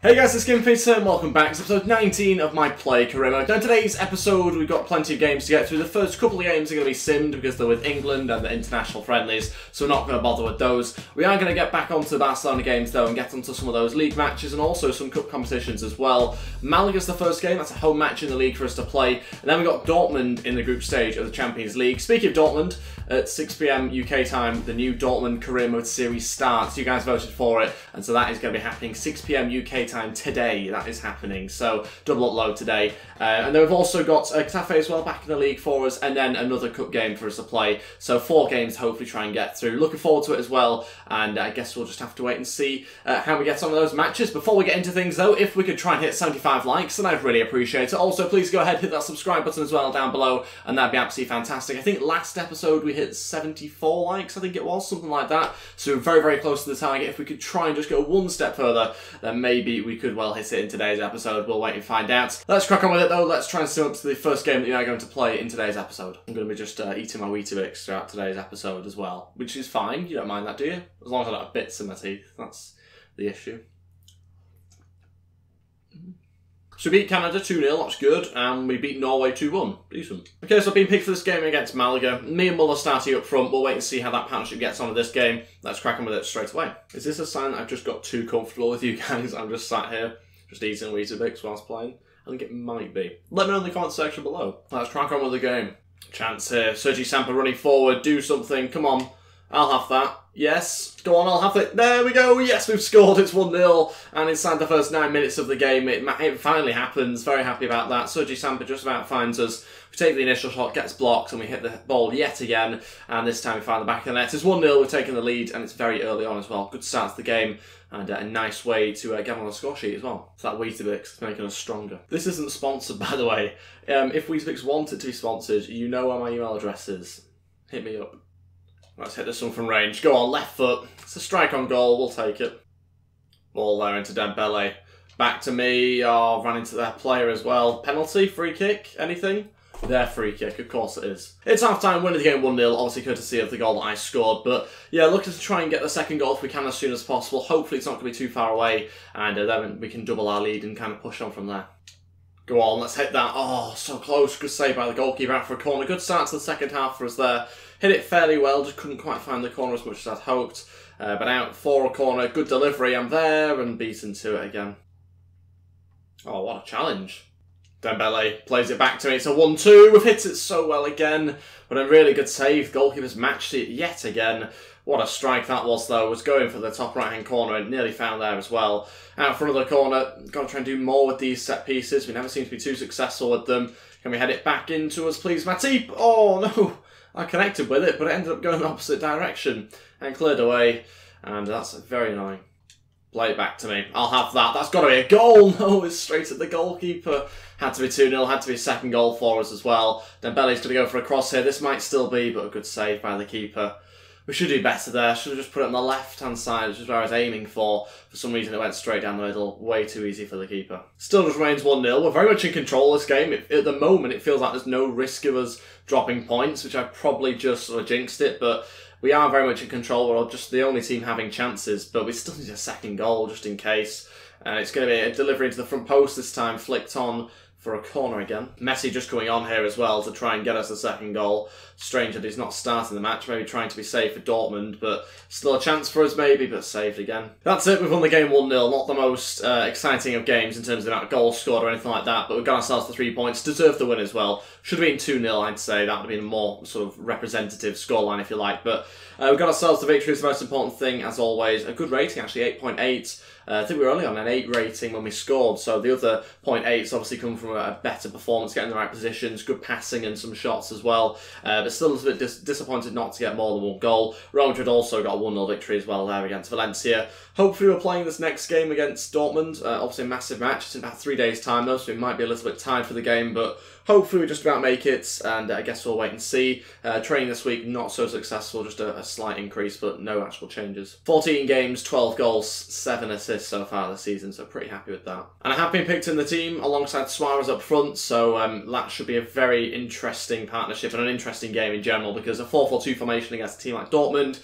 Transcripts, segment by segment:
Hey guys, it's Ep19 and welcome back to episode 19 of my Play Career Mode. Now in today's episode we've got plenty of games to get through. The first couple of games are going to be simmed because they're with England and the international friendlies, so we're not going to bother with those. We are going to get back onto the Barcelona games though and get onto some of those league matches and also some cup competitions as well. Malaga's the first game, that's a home match in the league for us to play. And then we've got Dortmund in the group stage of the Champions League. Speaking of Dortmund, at 6 PM UK time, the new Dortmund Career Mode series starts. You guys voted for it, and so that is going to be happening 6 PM UK time today. That is happening, so double upload today. And then we've also got Getafe as well back in the league for us, and then another cup game for us to play. So 4 games to hopefully try and get through. Looking forward to it as well, and I guess we'll just have to wait and see how we get on with those matches. Before we get into things though, if we could try and hit 75 likes, then I'd really appreciate it. Also, please go ahead, hit that subscribe button as well down below, and that'd be absolutely fantastic. I think last episode we hit 74 likes, I think it was, something like that. So we're very, very close to the target. If we could try and just go one step further, then maybe we could well hit it in today's episode. We'll wait and find out. Let's crack on with it though. Let's try and sim up to the first game that you are going to play in today's episode. I'm going to be just eating my Weetabix throughout today's episode as well, which is fine. You don't mind that, do you? As long as I don't have bits in my teeth. That's the issue. So we beat Canada 2-0, that's good, and we beat Norway 2-1. Decent. Okay, so I've been picked for this game against Malaga. Me and Muller starting up front. We'll wait and see how that partnership gets on with this game. Let's crack on with it straight away. Is this a sign that I've just got too comfortable with you guys? I'm just sat here, just eating Weetabix whilst playing. I think it might be. Let me know in the comment section below. Let's crack on with the game. Chance here. Sergi Samper running forward. Do something. Come on. I'll have that. Yes. Go on, I'll have it. There we go. Yes, we've scored. It's 1-0. And inside the first 9 minutes of the game, it finally happens. Very happy about that. Sergi Samper just about finds us. We take the initial shot, gets blocked, and we hit the ball yet again. And this time we find the back of the net. It's 1-0. We're taking the lead, and it's very early on as well. Good start to the game. And a nice way to get on the score sheet as well. So that Weetabix is making us stronger. This isn't sponsored, by the way. If Weetabix wanted to be sponsored, you know where my email address is. Hit me up. Let's hit this one from range. Go on, left foot. It's a strike on goal. We'll take it. Ball there into Dembele. Back to me. Oh, ran into their player as well. Penalty, free kick, anything? Their free kick, of course it is. It's half-time, winning the game 1-0, obviously courtesy of the goal that I scored. But yeah, looking to try and get the second goal if we can as soon as possible. Hopefully it's not going to be too far away, and then we can double our lead and kind of push on from there. Go on, let's hit that. Oh, so close. Good save by the goalkeeper out for a corner. Good start to the second half for us there. Hit it fairly well, just couldn't quite find the corner as much as I'd hoped. But out for a corner, good delivery. I'm there and beaten to it again. Oh, what a challenge. Dembele plays it back to me. It's a 1-2. We've hit it so well again, but a really good save. Goalkeeper's matched it yet again. What a strike that was, though. Was going for the top right-hand corner and nearly found there as well. Out front of the corner. Got to try and do more with these set pieces. We never seem to be too successful with them. Can we head it back into us, please, Matip? Oh, no. I connected with it, but it ended up going the opposite direction and cleared away. And that's very annoying. Play it back to me. I'll have that. That's got to be a goal. No, it's straight at the goalkeeper. Had to be 2-0. Had to be a second goal for us as well. Dembele's going to go for a cross here. This might still be, but a good save by the keeper. We should do better there. Should have just put it on the left-hand side, which is where I was aiming for. For some reason, it went straight down the middle. Way too easy for the keeper. Still just remains 1-0. We're very much in control of this game. At the moment, it feels like there's no risk of us dropping points, which I probably just sort of jinxed it, but we are very much in control. We're just the only team having chances, but we still need a second goal just in case. And it's going to be a delivery into the front post this time, flicked on for a corner again. Messi just coming on here as well to try and get us the second goal. Strange that he's not starting the match, maybe trying to be safe for Dortmund, but still a chance for us maybe, but saved again. That's it, we've won the game 1-0. Not the most exciting of games in terms of the amount of goals scored or anything like that, but we've got ourselves the 3 points. Deserved the win as well. Should have been 2-0, I'd say. That would have been a more sort of representative scoreline, if you like, but we've got ourselves the victory. Is the most important thing, as always. A good rating, actually, 8.8. I think we were only on an 8 rating when we scored, so the other 0.8's obviously come from a better performance, getting the right positions, good passing and some shots as well, but still a little bit disappointed not to get more than 1 goal. Real Madrid also got a 1-0 victory as well there against Valencia. Hopefully we're playing this next game against Dortmund, obviously a massive match. It's in about 3 days' time though, so we might be a little bit tired for the game, but hopefully we just about make it, and I guess we'll wait and see. Training this week, not so successful, just a slight increase, but no actual changes. 14 games, 12 goals, 7 assists so far this season, so pretty happy with that. And I have been picked in the team alongside Suarez up front, so that should be a very interesting partnership and an interesting game in general, because a 4-4-2 formation against a team like Dortmund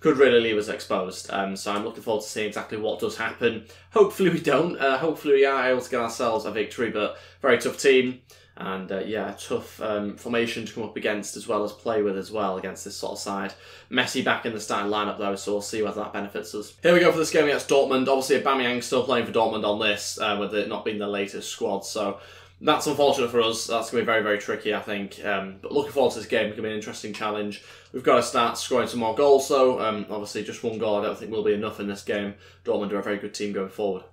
could really leave us exposed. So I'm looking forward to seeing exactly what does happen. Hopefully we don't. Hopefully we are able to get ourselves a victory, but very tough team. And yeah, a tough formation to come up against as well as play with as well against this sort of side. Messi back in the starting lineup though, so we'll see whether that benefits us. Here we go for this game against Dortmund. Obviously Aubameyang still playing for Dortmund on this, with it not being the latest squad, so that's unfortunate for us. That's going to be very, very tricky, I think. But looking forward to this game. It's going to be an interesting challenge. We've got to start scoring some more goals, though. Obviously, just one goal I don't think will be enough in this game. Dortmund are a very good team going forward.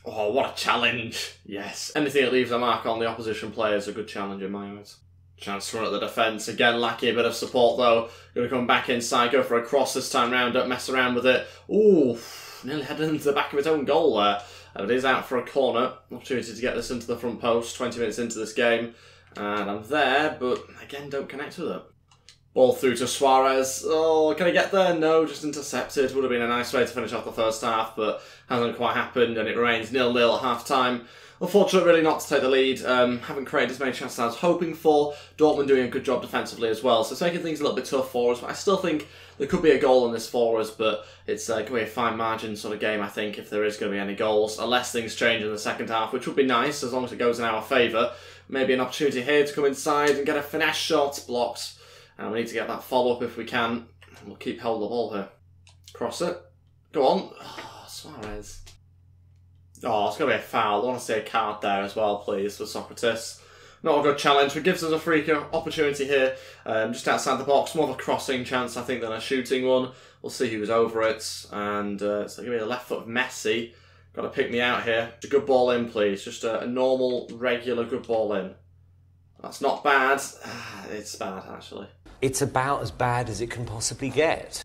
Oh, what a challenge. Yes. Anything that leaves a mark on the opposition player is a good challenge in my eyes. Chance to run at the defence. Again, lacking a bit of support, though. Going to come back inside, go for a cross this time round. Don't mess around with it. Ooh, nearly headed into the back of his own goal there. It is out for a corner. Opportunity to get this into the front post. 20 minutes into this game. And I'm there, but again, don't connect with it. Ball through to Suarez. Oh, can I get there? No, just intercepted. Would have been a nice way to finish off the first half, but hasn't quite happened, and it remains 0-0 at half-time. Unfortunate really not to take the lead. Haven't created as many chances as I was hoping for. Dortmund doing a good job defensively as well, so it's making things a little bit tough for us, but I still think there could be a goal in this for us, but it's going to be a fine margin sort of game, I think, if there is going to be any goals, unless things change in the second half, which would be nice, as long as it goes in our favour. Maybe an opportunity here to come inside and get a finesse shot, blocked. And we need to get that follow-up if we can. We'll keep hold of the ball here. Cross it. Go on. Oh, Suarez. Oh, it's going to be a foul. I want to see a card there as well, please, for Socrates. Not a good challenge, but gives us a free opportunity here. Just outside the box. More of a crossing chance, I think, than a shooting one. We'll see who's over it. And it's going to be the left foot of Messi. Got to pick me out here. Just a good ball in, please. Just a normal, regular good ball in. That's not bad. It's bad, actually. It's about as bad as it can possibly get.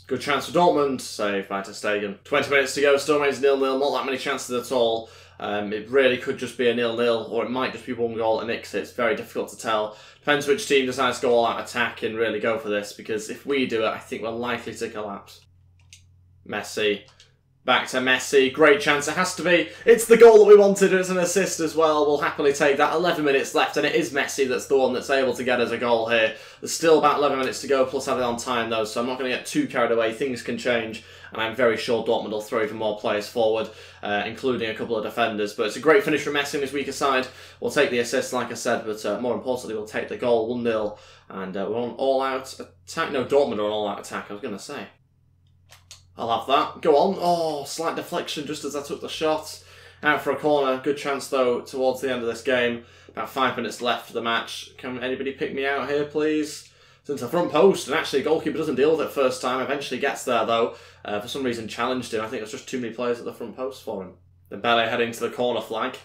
Good chance for Dortmund, saved by ter Stegen. 20 minutes to go, still remains 0-0, not that many chances at all. It really could just be a 0-0, or it might just be one goal and nix it. It's very difficult to tell. Depends which team decides to go all out attack and really go for this, because if we do it, I think we're likely to collapse. Messi. Back to Messi. Great chance. It has to be. It's the goal that we wanted. It's an assist as well. We'll happily take that. 11 minutes left, and it is Messi that's the one that's able to get us a goal here. There's still about 11 minutes to go, plus added on time, though, so I'm not going to get too carried away. Things can change, and I'm very sure Dortmund will throw even more players forward, including a couple of defenders. But it's a great finish from Messi on his weaker side. We'll take the assist, like I said, but more importantly, we'll take the goal 1-0, and we're on all-out attack. No, Dortmund are on all-out attack, I was going to say. I'll have that. Go on. Oh, slight deflection just as I took the shot. Out for a corner. Good chance, though, towards the end of this game. About 5 minutes left for the match. Can anybody pick me out here, please? It's into the front post, and actually, goalkeeper doesn't deal with it first time. Eventually gets there, though. For some reason, challenged him. I think there's just too many players at the front post for him. Dembele heading to the corner flag.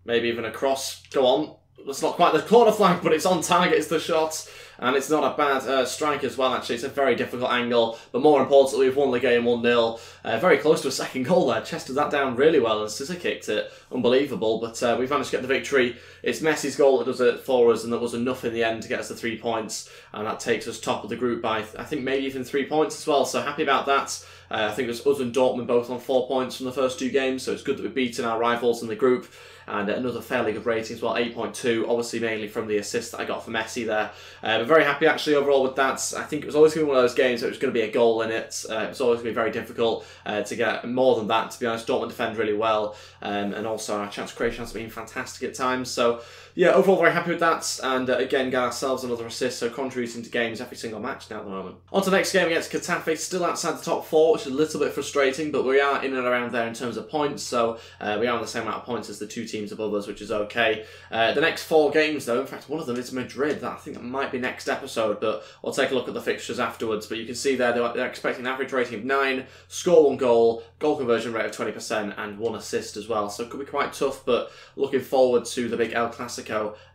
Maybe even a cross. Go on. It's not quite the corner flag, but it's on target, it's the shot. And it's not a bad strike as well, actually. It's a very difficult angle. But more importantly, we've won the game 1-0. Very close to a second goal there. Chested that down really well and scissor kicked it. Unbelievable. But we've managed to get the victory. It's Messi's goal that does it for us, and that was enough in the end to get us the 3 points. And that takes us top of the group by, I think, maybe even 3 points as well. So happy about that. I think it was us and Dortmund both on 4 points from the first 2 games. So it's good that we've beaten our rivals in the group. And another fairly good rating as well, 8.2, obviously mainly from the assist that I got for Messi there. But very happy actually overall with that. I think it was always going to be one of those games that was going to be a goal in it. It was always going to be very difficult to get more than that, to be honest. Dortmund defend really well, and also our chance creation has been fantastic at times. So yeah, overall very happy with that, and again got ourselves another assist, so contributing to games every single match now at the moment. On to the next game against Getafe, still outside the top 4, which is a little bit frustrating, but we are in and around there in terms of points, so we are on the same amount of points as the 2 teams above us, which is okay. The next 4 games though, in fact one of them is Madrid. I think that might be next episode, but we'll take a look at the fixtures afterwards. But you can see there they're expecting an average rating of 9, score 1 goal, goal conversion rate of 20%, and 1 assist as well, so it could be quite tough, but looking forward to the big El Clasico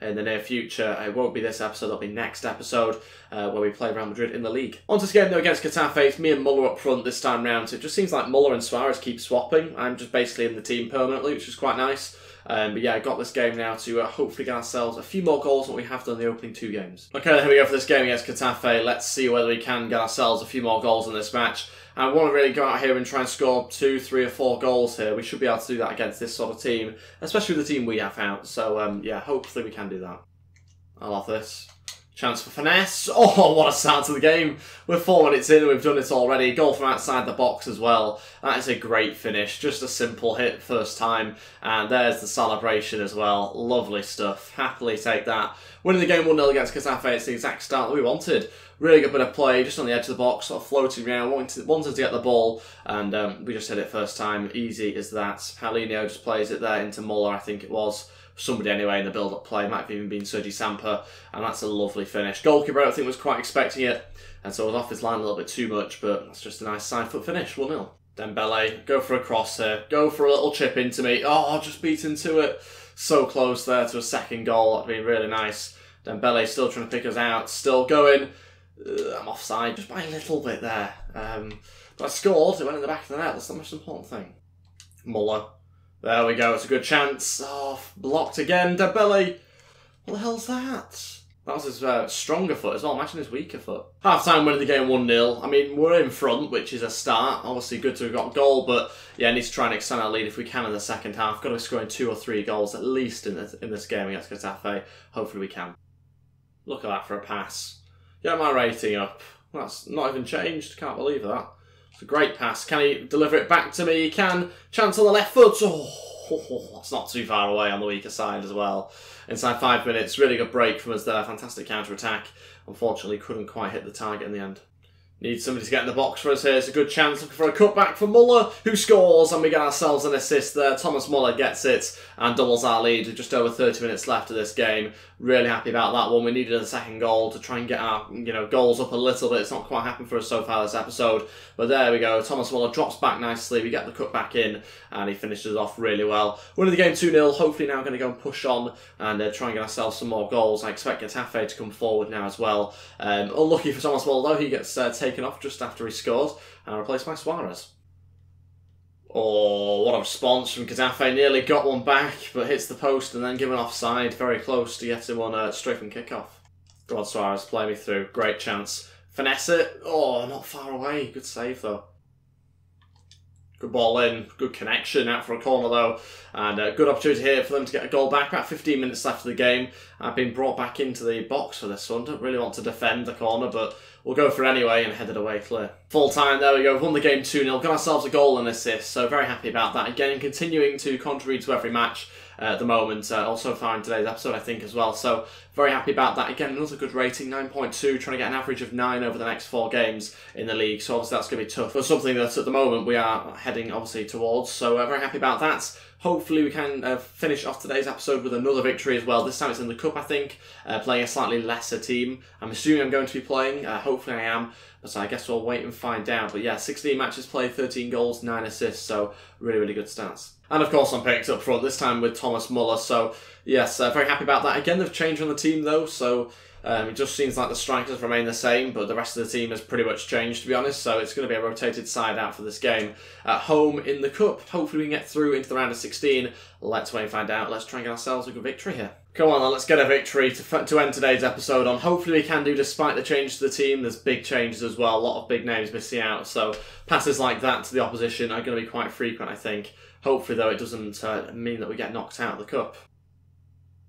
in the near future. It won't be this episode, it'll be next episode where we play Real Madrid in the league. On to this game though against Getafe. It's me and Muller up front this time round, so it just seems like Muller and Suarez keep swapping. I'm just basically in the team permanently, which is quite nice. But yeah, I got this game now to hopefully get ourselves a few more goals than we have done in the opening 2 games. Okay, here we go for this game against Getafe. Let's see whether we can get ourselves a few more goals in this match. I want to really go out here and try and score 2, 3 or 4 goals here. We should be able to do that against this sort of team, especially with the team we have out. So yeah, hopefully we can do that. I love this. Chance for finesse. Oh, what a start to the game. We're 4 minutes in and we've done it already. Goal from outside the box as well. That is a great finish. Just a simple hit first time. And there's the celebration as well. Lovely stuff. Happily take that. Winning the game 1-0 against Getafe. It's the exact start that we wanted. Really good bit of play, just on the edge of the box, sort of floating around, wanted to get the ball, and we just hit it first time. Easy as that. Paulinho just plays it there into Muller, I think it was. Somebody anyway in the build-up play, might have even been Sergi Samper, and that's a lovely finish. Goalkeeper, I don't think, was quite expecting it, and so it was off his line a little bit too much, but that's just a nice side foot finish, 1-0. Dembele, go for a cross here, go for a little chip into me. Oh, just beat into it. So close there to a second goal, that'd been really nice. Dembele still trying to pick us out, still going. I'm offside just by a little bit there. But I scored, it went in the back of the net, that's the most important thing. Muller. There we go, it's a good chance. Oh, blocked again. Dembele. What the hell's that? That was his stronger foot as well. Imagine his weaker foot. Half-time winning the game 1-0. I mean, we're in front, which is a start. Obviously good to have got a goal, but yeah, need to try and extend our lead if we can in the second half. Got to be scoring 2 or 3 goals at least in this game against Getafe. Hopefully we can. Look at that for a pass. Get my rating up. That's not even changed. Can't believe that. It's a great pass. Can he deliver it back to me? He can. Chance on the left foot. Oh, that's not too far away on the weaker side as well. Inside 5 minutes. Really good break from us there. Fantastic counter-attack. Unfortunately, couldn't quite hit the target in the end. Need somebody to get in the box for us here. It's a good chance. Looking for a cutback from Muller, who scores, and we get ourselves an assist there. Thomas Muller gets it and doubles our lead with just over 30 minutes left of this game. Really happy about that one. We needed a second goal to try and get our goals up a little bit. It's not quite happened for us so far this episode, but there we go. Thomas Muller drops back nicely. We get the cutback in, and he finishes off really well. Winning the game 2-0. Hopefully now going to go and push on and try and get ourselves some more goals. I expect Getafe to come forward now as well. Unlucky for Thomas Muller though, he gets taken off just after he scored and replaced by Suarez. Oh, what a response from Getafe. Nearly got one back, but hits the post and then given offside. Very close to getting one straight from kick-off. Go on, Suarez, play me through. Great chance. Finesse it. Oh, not far away. Good save, though. Good ball in. Good connection out for a corner, though. And a good opportunity here for them to get a goal back. About 15 minutes left of the game. I've been brought back into the box for this one. Don't really want to defend the corner, but we'll go for it anyway and head it away clear. Full time, there we go. We've won the game 2-0. Got ourselves a goal and assist, so very happy about that. Again, continuing to contribute to every match at the moment. Also found today's episode, I think, as well. So very happy about that. Again, another good rating, 9.2. Trying to get an average of 9 over the next 4 games in the league. So obviously that's going to be tough. But something that at the moment we are heading, obviously, towards. So very happy about that. Hopefully we can finish off today's episode with another victory as well. This time it's in the Cup, I think, playing a slightly lesser team. I'm assuming I'm going to be playing. Hopefully I am. But I guess we'll wait and find out. But yeah, 16 matches played, 13 goals, 9 assists. So really, really good stats. And of course I'm picked up front, this time with Thomas Muller. So yes, very happy about that. Again, they've changed on the team though. So it just seems like the strikers remain the same, but the rest of the team has pretty much changed, to be honest. So it's going to be a rotated side out for this game. At home in the Cup. Hopefully we can get through into the round of 16. Let's wait and find out. Let's try and get ourselves a good victory here. Come on then, let's get a victory to end today's episode on. Hopefully we can do, despite the change to the team. There's big changes as well. A lot of big names missing out. So passes like that to the opposition are going to be quite frequent, I think. Hopefully, though, it doesn't mean that we get knocked out of the Cup.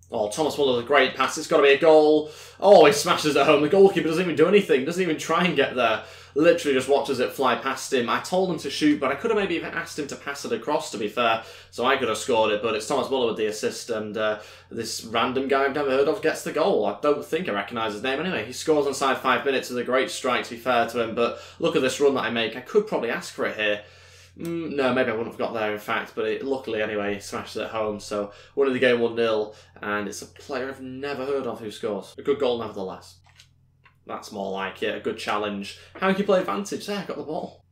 Oh, Thomas Muller with a great pass. It's got to be a goal. Oh, he smashes it home. The goalkeeper doesn't even do anything. Doesn't even try and get there. Literally just watches it fly past him. I told him to shoot, but I could have maybe even asked him to pass it across, to be fair. So I could have scored it, but it's Thomas Muller with the assist, and this random guy I've never heard of gets the goal. I don't think I recognise his name anyway. He scores inside 5 minutes with a great strike, to be fair to him, but look at this run that I make. I could probably ask for it here. No, maybe I wouldn't have got there, in fact, but luckily, anyway, he smashed it at home. So, winning the game 1-0, and it's a player I've never heard of who scores. A good goal, nevertheless. That's more like it, a good challenge. How can you play advantage there? Got the ball.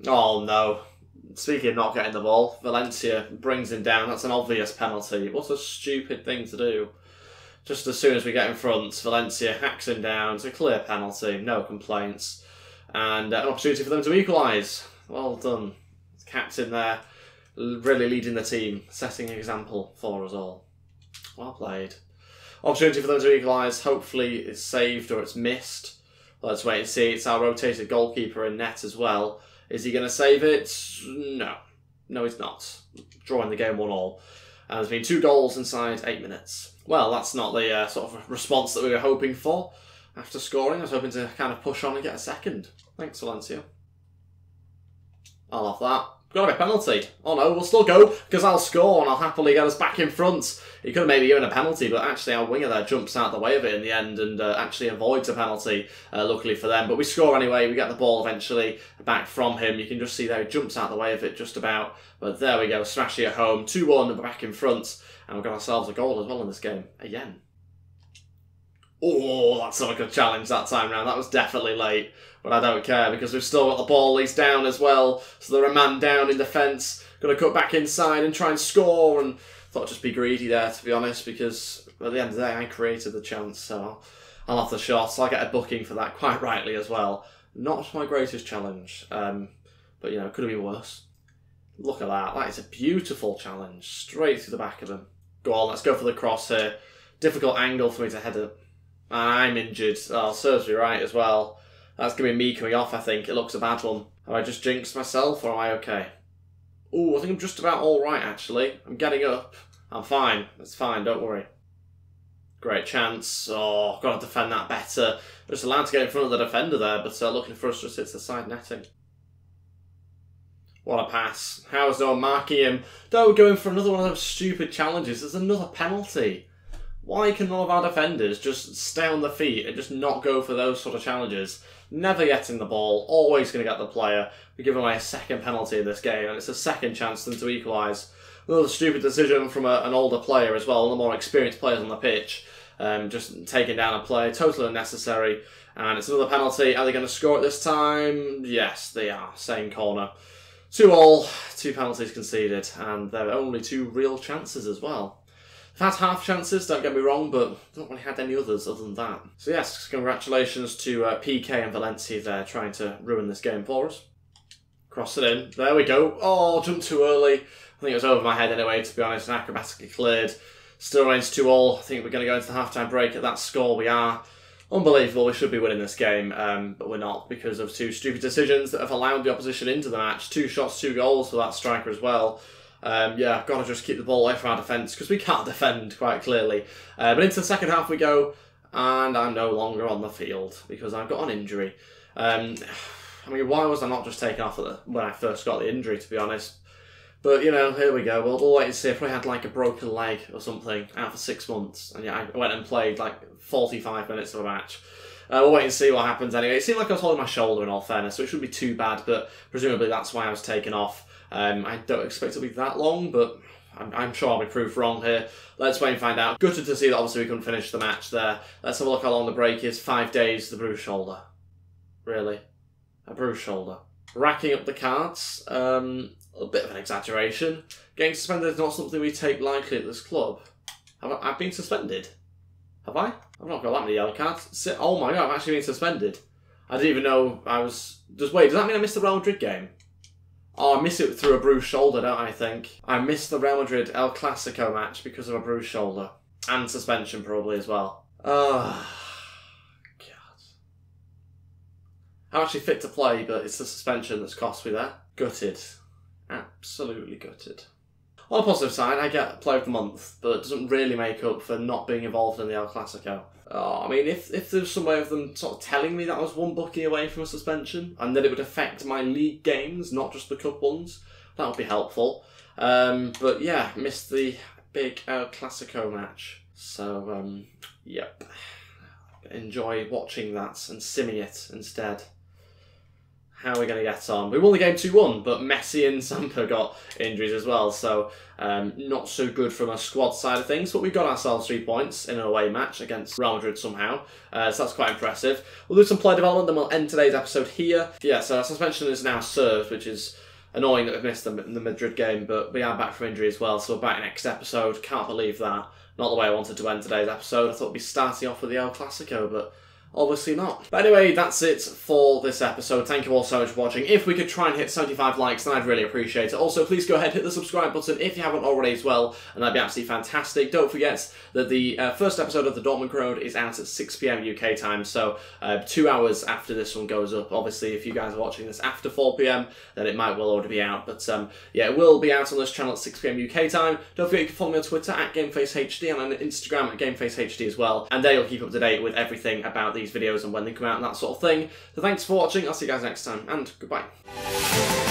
Oh, no. Speaking of not getting the ball, Valencia brings him down. That's an obvious penalty. What a stupid thing to do. Just as soon as we get in front, Valencia hacks him down. It's a clear penalty, no complaints. And an opportunity for them to equalise. Well done. Captain there, really leading the team, setting an example for us all. Well played. Opportunity for them to equalise. Hopefully it's saved or it's missed. Let's wait and see. It's our rotated goalkeeper in net as well. Is he going to save it? No. No, he's not. Drawing the game 1-1. And there's been 2 goals inside 8 minutes. Well, that's not the sort of response that we were hoping for after scoring. I was hoping to kind of push on and get a second. Thanks, Valencia. I'll have that. Got to be a penalty. Oh no, we'll still go, because I'll score and I'll happily get us back in front. He could have maybe given a penalty, but actually our winger there jumps out the way of it in the end and actually avoids a penalty, luckily for them. But we score anyway, we get the ball eventually back from him. You can just see there he jumps out the way of it just about. But there we go, smash it home. 2-1, and we're back in front. And we've got ourselves a goal as well in this game, again. Oh, that's not a good challenge that time round. That was definitely late, but I don't care because we've still got the ball. He's down as well, so they're a man down in defence. Got to cut back inside and try and score, and thought I'd just be greedy there, to be honest, because at the end of the day I created the chance, so I'll have the shot. So I get a booking for that, quite rightly as well. Not my greatest challenge, but you know, could have been worse. Look at that. That is a beautiful challenge, straight through the back of him. Go on, let's go for the cross here. Difficult angle for me to head it. And I'm injured. Oh, serves me right as well. That's going to be me coming off, I think. It looks a bad one. Have I just jinxed myself, or am I okay? Ooh, I think I'm just about alright, actually. I'm getting up. I'm fine. It's fine, don't worry. Great chance. Oh, got to defend that better. Just allowed to get in front of the defender there, but looking for us just hits the side netting. What a pass. How is no one marking him? Don't go in for another one of those stupid challenges. There's another penalty. Why can none of our defenders just stay on their feet and just not go for those sort of challenges? Never getting the ball, always going to get the player. We give away a second penalty in this game, and it's a second chance for them to equalise. Another stupid decision from an older player as well, one of the more experienced players on the pitch. Just taking down a player, totally unnecessary. And it's another penalty. Are they going to score it this time? Yes, they are. Same corner. 2-2, 2 penalties conceded, and there are only 2 real chances as well. I've had half chances, don't get me wrong, but not really had any others other than that. So yes, congratulations to PK and Valencia there, trying to ruin this game for us. Cross it in. There we go. Oh, jumped too early. I think it was over my head anyway, to be honest, and acrobatically cleared. Still remains 2-2. I think we're going to go into the half-time break at that score. We are. Unbelievable. We should be winning this game, but we're not because of 2 stupid decisions that have allowed the opposition into the match. 2 shots, 2 goals for that striker as well. Yeah, got to just keep the ball away from our defence because we can't defend quite clearly. But into the second half we go, and I'm no longer on the field because I've got an injury. I mean, why was I not just taken off when I first got the injury, to be honest? But, you know, here we go. We'll wait and see if we had, like, a broken leg or something out for 6 months. And, yeah, I went and played, like, 45 minutes of a match. We'll wait and see what happens anyway. It seemed like I was holding my shoulder, in all fairness, so it shouldn't be too bad, but presumably that's why I was taken off. I don't expect it to be that long, but I'm sure I'll be proved wrong here. Let's wait and find out. Gutted to see that obviously we couldn't finish the match there. Let's have a look how long the break is. 5 days, the bruised shoulder. Really? A bruised shoulder. Racking up the cards. A bit of an exaggeration. Getting suspended is not something we take lightly at this club. I've been suspended? Have I? I've not got that many yellow cards. Oh my god, I've actually been suspended. I didn't even know I was... Wait, does that mean I missed the Real Madrid game? Oh, I miss it through a bruised shoulder, don't I think? I missed the Real Madrid El Clasico match because of a bruised shoulder. And suspension probably as well. Oh, God. I'm actually fit to play, but it's the suspension that's cost me there. Gutted. Absolutely gutted. On the positive side, I get Player of the Month, but it doesn't really make up for not being involved in the El Clasico. I mean, if there's some way of them sort of telling me that I was 1 booking away from a suspension, and that it would affect my league games, not just the cup ones, that would be helpful. But yeah, missed the big El Clasico match. So, yep. Enjoy watching that and simming it instead. How are we going to get on? We won the game 2-1, but Messi and Samper got injuries as well, so not so good from a squad side of things, but we got ourselves 3 points in an away match against Real Madrid somehow, so that's quite impressive. We'll do some player development, then we'll end today's episode here. Yeah, so our suspension is now served, which is annoying that we've missed the Madrid game, but we are back from injury as well, so we're back next episode. Can't believe that. Not the way I wanted to end today's episode. I thought we'd be starting off with the El Clasico, but Obviously not. But anyway, that's it for this episode. Thank you all so much for watching. If we could try and hit 75 likes, then I'd really appreciate it. Also, please go ahead, hit the subscribe button if you haven't already as well, and that'd be absolutely fantastic. Don't forget that the first episode of the Dortmund Code is out at 6 PM UK time, so 2 hours after this one goes up. Obviously, if you guys are watching this after 4 PM, then it might well already be out. But yeah, it will be out on this channel at 6 PM UK time. Don't forget you can follow me on Twitter at GameFaceHD and on Instagram at GameFaceHD as well. And there you'll keep up to date with everything about these videos and when they come out and that sort of thing. So thanks for watching. I'll see you guys next time, and goodbye.